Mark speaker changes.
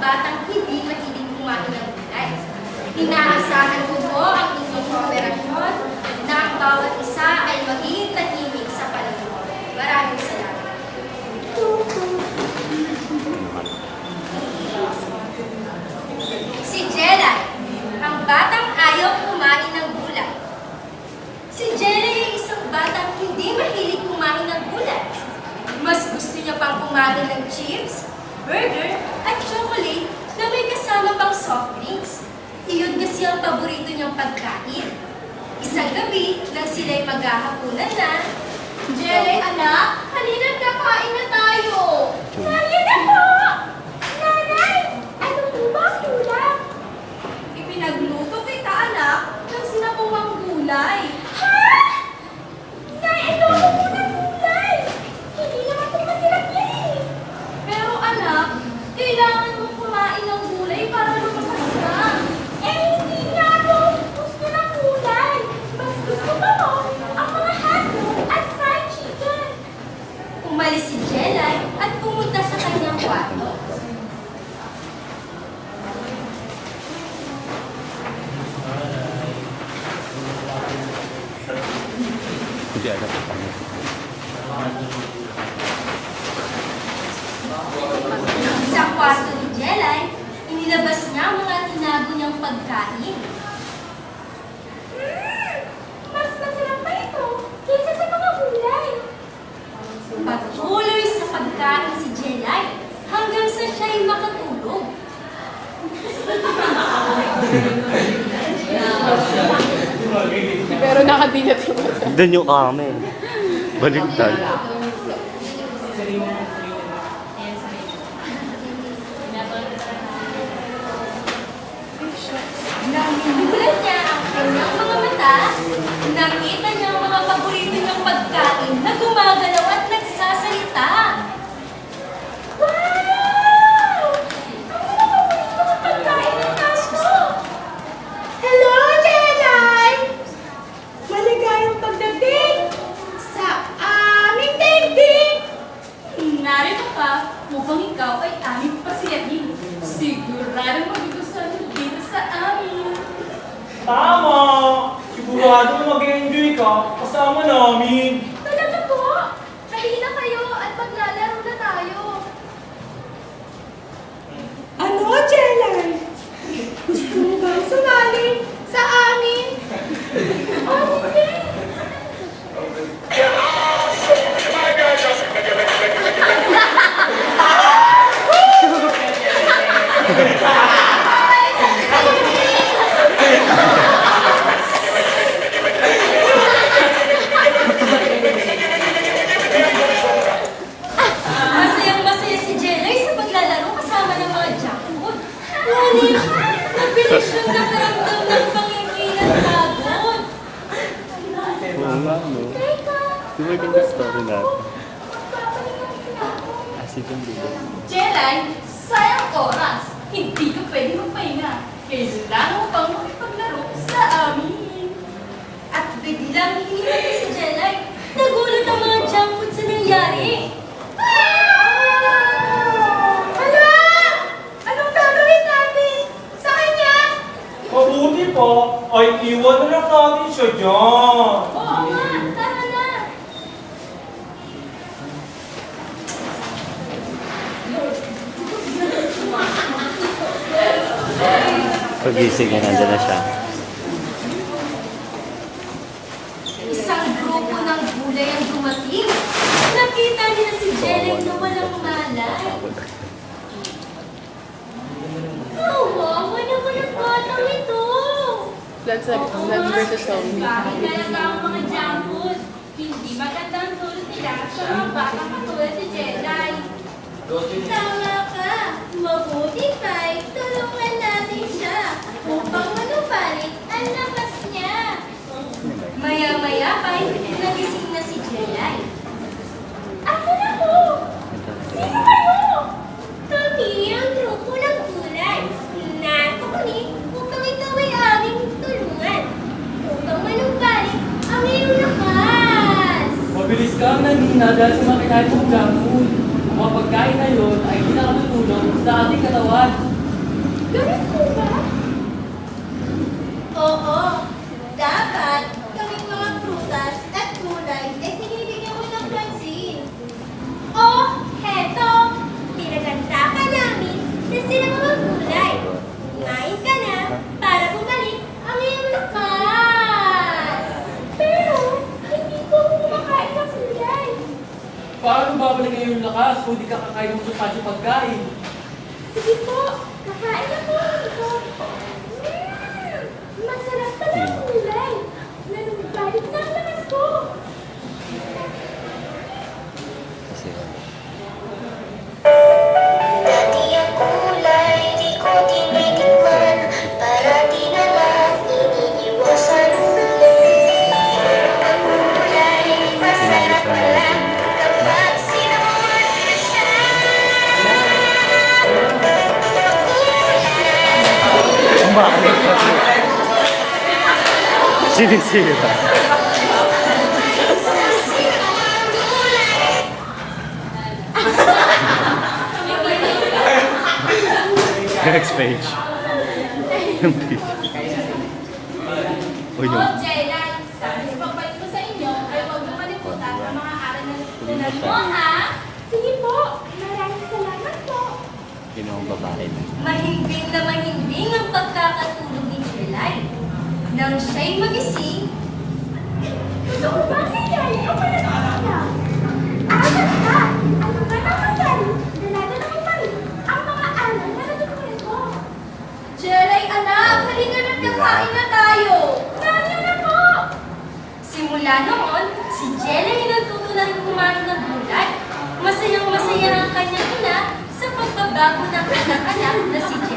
Speaker 1: batang hindi mahilig kumain ng gulay. Inaasahan ko po ang inyong kooperasyon na ang bawat isa ay maging tahimik sa panahon. Maraming salamat. Si Jelay, ang batang ayaw kumain ng gulay. Si Jelay ay isang batang hindi mahilig kumain ng gulay. Mas gusto niya pang kumain ng chips, burger, at chocolate na may kasama pang soft drinks. Iyon kasi ang paborito niyang pagkain. Isang gabi, nang sila'y maghahapunan na, Jelay, anak, halina kakain na tayo. Kaya na po! Nanay, ano po ba ang ulam? Ipinagluto kita, anak, ng sinapawang gulay. Ha? Nay, ayoko po ng gulay. Hindi naman po masarap yan eh. Pero anak, kailangan mong kumain ng gulay para lumakas ka. Eh, hindi nga po gusto ng gulay. Mas gusto ko mo ang mga hotdog at fried chicken. Umalis si Jelay at pumunta sa kanyang kwarto.
Speaker 2: Hindi alam ko paano.
Speaker 1: Sa kwarto ni Jelay, inilabas niya ang mga tinago niyang pagkain. Mas masarap pa ito kaysa sa mga gulay. Patuloy sa pagkain si Jelay hanggang sa siya'y makatulog.
Speaker 3: Pero nakadilat yung mata.
Speaker 2: Doon yung kami. Baligtad.
Speaker 1: Nagulat niya ang kanyang mga mata, nakita niya ang mga paborito niyang pagkain na gumagalaw at nagsasalita. Wow! Ano na paborito ng pagkain ng taso? Hello, Jelay! Maligayang pagdating sa aming daigdig! Narito ka, mukhang ikaw ay aming pasiyahin. Siguradong magugustuhan mo dito sa amin.
Speaker 4: Tama! Sigurado na mag-enjoy ka kasama namin.
Speaker 1: Talaga po! Halina kayo at maglalaro na tayo. Ano, Jelay? Gusto mo bang sumali sa amin? Oh, sige! Masayang-masaya si Jelay sa paglalaro kasama ng mga junk food. Ngunit, nabilis siyang nakaramdam ng pangingilang pagod.
Speaker 2: Oo nga, no?
Speaker 1: Teka,
Speaker 2: Di ba yung story natin?
Speaker 1: magpapalingan ako.
Speaker 2: Asik yung bilis.
Speaker 1: Jelay, sayang oras. Hindi ka pwede magpahinga. Kailangan mo pang makipaglaro sa amin. At biglang hinimati si Jelay. Nagulat ang mga junk food sa nangyari. Hala! Anong gagawin natin sa kanya?
Speaker 4: Mabuti pa, ay iwan na lang natin siya dyan.
Speaker 1: Oo nga, tara na.
Speaker 2: Pagising na nandun na siya.
Speaker 1: Isang grupo ng gulay ang dumating. Nakita nila si Jelay na walang malay. Kawawa naman ang batang ito.
Speaker 3: That's versus zombie.
Speaker 1: Bakit talaga ang mga junk food? Hindi magandang tulad nila sa mga batang katulad ni Jelay. Tama ka. Mabuti pa'y tulungan natin siya upang manupalit ang lakas niya. Maya-maya pa'y nagising na si Jelay. Asan ako? Sino kayo? Kami ang grupo ng gulay. Narito kami upang ikaw ay aming tulungan. Upang manupalit ang iyong lakas.
Speaker 5: Mabilis kang nanina dahil sa mga kinain mong junk food. Ang mga pagkain na yun ay hindi nakatutulong sa ating katawan.
Speaker 1: Ganun po ba? Oo. Dapat kaming mga prutas at gulay ay binibigyan mo ng pansin. Oh, heto! Pinaganda ka namin na sila mga gulay. Kumain ka na para bumalik ang iyong lakas. Pero, hindi ko kumakain ng gulay.
Speaker 5: Paano babalik ngayon yung lakas kung di ka kakain ng supansyo pagkain?
Speaker 1: Sige po, kakain ako ito. Masarap pala ang gulay. Nanumbalik na ang lakas ko.
Speaker 2: Kasi
Speaker 6: Dati ang kulay, di ko tinitikman. Parati na lang iniiwasan. Ang kulay, masarap pala kapag sinuot na siya.
Speaker 2: sinisira. Next page. Yung page. O yun.
Speaker 1: Oh, Jelay, sabi sa pagbalik ko sa inyo ay huwag mo malimutan ang mga aral na natutunan mo, ha? Sige po, maraming salamat po.
Speaker 2: Ginawang babae na.
Speaker 1: Mahimbing na mahimbing ang pagkakatulog ni Jelay. Nang siya'y magising, totoo ba kaya o panagkakala? Apat ka! Ano ba naman yan? Dalaga naman kami ang mga aral na natutunan ko. Jelay, anak! Halika na kakain na tayo! Nanyo na po! Simula noon, si Jelay ay natutunan kumain ng gulay. Masayang masaya ang kanyang ina sa pagbabago ng anak-anak na si Jelay.